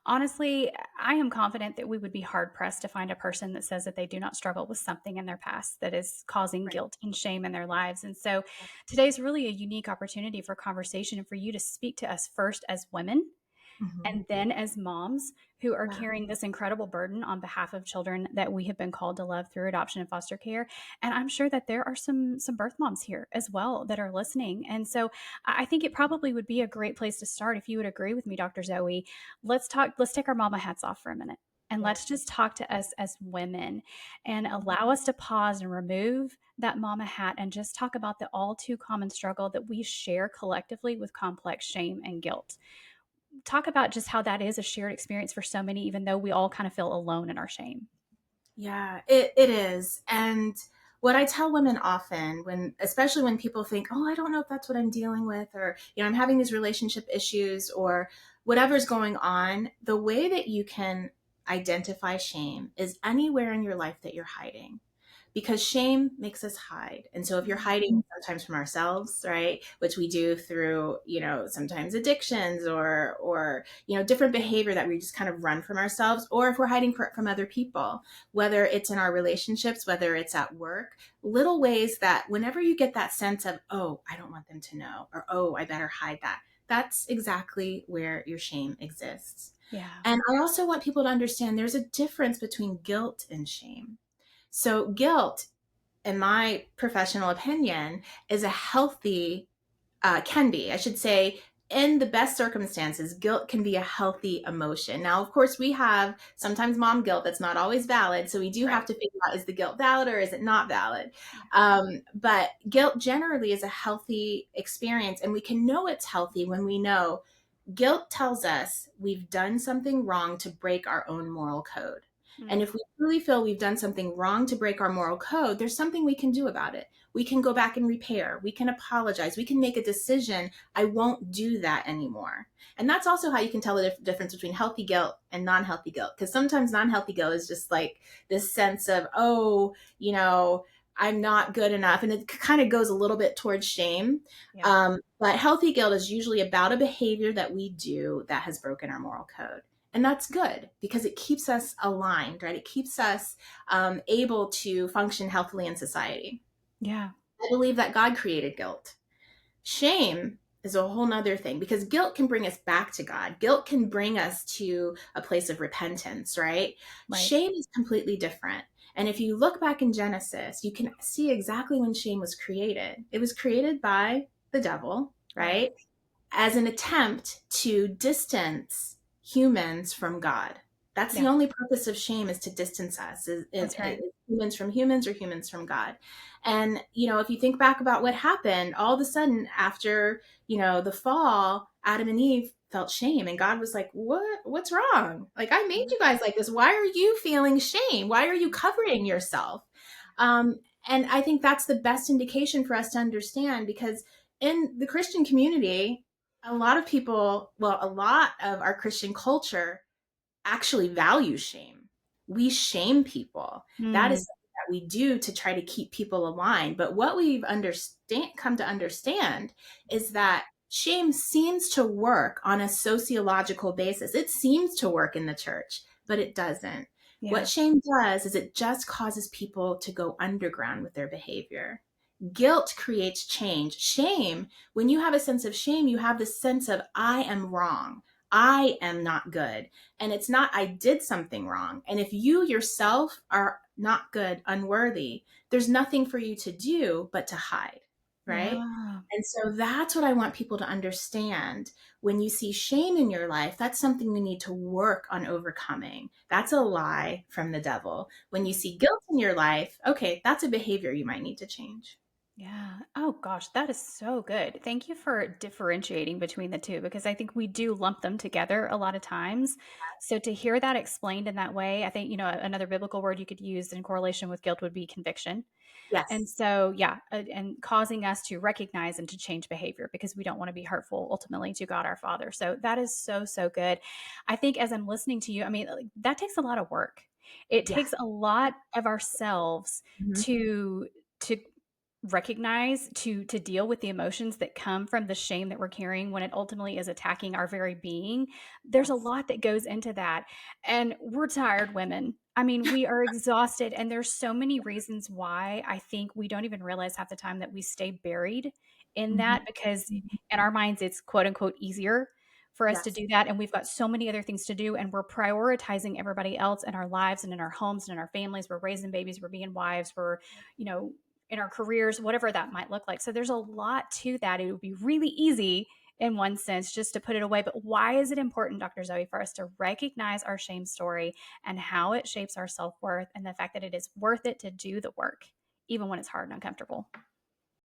Honestly, I am confident that we would be hard pressed to find a person that says that they do not struggle with something in their past that is causing Right. guilt and shame in their lives. And so today's really a unique opportunity for conversation and for you to speak to us first as women Mhm. and then as moms who are Yeah. carrying this incredible burden on behalf of children that we have been called to love through adoption and foster care. And I'm sure that there are some birth moms here as well that are listening. And so I think it probably would be a great place to start if you would agree with me, Dr. Zoe. Let's take our mama hats off for a minute. And let's Yes. just talk to us as women and Mhm. allow us to pause and remove that mama hat and just talk about the all too common struggle that we share collectively with complex shame and guilt. Talk about just how that is a shared experience for so many, even though we all kind of feel alone in our shame. Yeah, it is. And what I tell women often when, especially when people think, oh, I don't know if that's what I'm dealing with, or, I'm having these relationship issues or whatever's going on, the way that you can identify shame is anywhere in your life that you're hiding, because shame makes us hide. And so if you're Mm. hiding sometimes from ourselves, right, which we do through, sometimes addictions or different behavior that we just kind of run from ourselves, or if we're hiding from other people, whether it's in our relationships, whether it's at work, little ways that whenever you get that sense of, oh, I don't want them to know, or oh, I better hide that, that's exactly where your shame exists. Yeah. And I also want people to understand there's a difference between guilt and shame. So, guilt, in my professional opinion, is a healthy, can be, I should say, in the best circumstances, guilt can be a healthy emotion. Now, of course, we have sometimes mom guilt that's not always valid. So we do have Right. to figure out, is the guilt valid or is it not valid? Yeah. But guilt generally is a healthy experience. And we can know it's healthy when we know guilt tells us we've done something wrong to break our own moral code. And Mm. if we truly feel we've done something wrong to break our moral code, there's something we can do about it. We can go back and repair. We can apologize. We can make a decision. I won't do that anymore. And that's also how you can tell the difference between healthy guilt and non-healthy guilt. Because sometimes non-healthy guilt is just like this sense of, oh, I'm not good enough. And it kind of goes a little bit towards shame. Yeah. But healthy guilt is usually about a behavior that we do that has broken our moral code. And that's good because it keeps us aligned, right? It keeps us able to function healthily in society. Yeah. I believe that God created guilt. Shame is a whole nother thing because guilt can bring us back to God. Guilt can bring us to a place of repentance, right? Right. Shame is completely different. And if you look back in Genesis, you can see exactly when shame was created. It was created by the devil, Right. right? As an attempt to distance humans from God. That's the Yeah. only purpose of shame, is to distance us, That's right. humans from humans or humans from God. And, if you think back about what happened, all of a sudden after, the fall, Adam and Eve felt shame and God was like, what's wrong? Like, I made you guys like this. Why are you feeling shame? Why are you covering yourself? Um, and I think that's the best indication for us to understand, because in the Christian community, a lot of people, well, a lot of our Christian culture actually value shame. We shame people. That is Mm. something that we do to try to keep people aligned. But what we've come to understand is that shame seems to work on a sociological basis. It seems to work in the church, but it doesn't. What Yeah. shame does is it just causes people to go underground with their behavior. Guilt creates change. Shame, when you have a sense of shame, you have this sense of, I am wrong. I am not good. And it's not, I did something wrong. And if you yourself are not good, unworthy, there's nothing for you to do but to hide, right? Yeah. And so that's what I want people to understand. When you see shame in your life, that's something you need to work on overcoming. That's a lie from the devil. When you Mm. see guilt in your life, okay, that's a behavior you might need to change. Yeah. Oh gosh, that is so good. Thank you for differentiating between the two because I think we do lump them together a lot of times. So to hear that explained in that way, I think, another biblical word you could use in correlation with guilt would be conviction. And Yes. so, yeah, and causing us to recognize and to change behavior because we don't want to be hurtful ultimately to God our Father. So that is so, so good. I think as I'm listening to you, I mean, like, that takes a lot of work. It takes Yes. a lot of ourselves Mhm. to recognize to deal with the emotions that come from the shame that we're carrying when it ultimately is attacking our very being. There's a Yes. lot that goes into that. And we're tired women. I mean, we are exhausted, and there's so many reasons why I think we don't even realize half the time that we stay buried in Mhm. that, because in our minds it's quote unquote easier for us to Yes. do that, and we've got so many other things to do, and we're prioritizing everybody else in our lives and in our homes and in our families. We're raising babies, we're being wives, we're, you know, in our careers, whatever that might look like. So there's a lot to that. It would be really easy in one sense just to put it away. But why is it important, Dr. Zoe, for us to recognize our shame story and how it shapes our self worth, and the fact that it is worth it to do the work, even when it's hard and uncomfortable?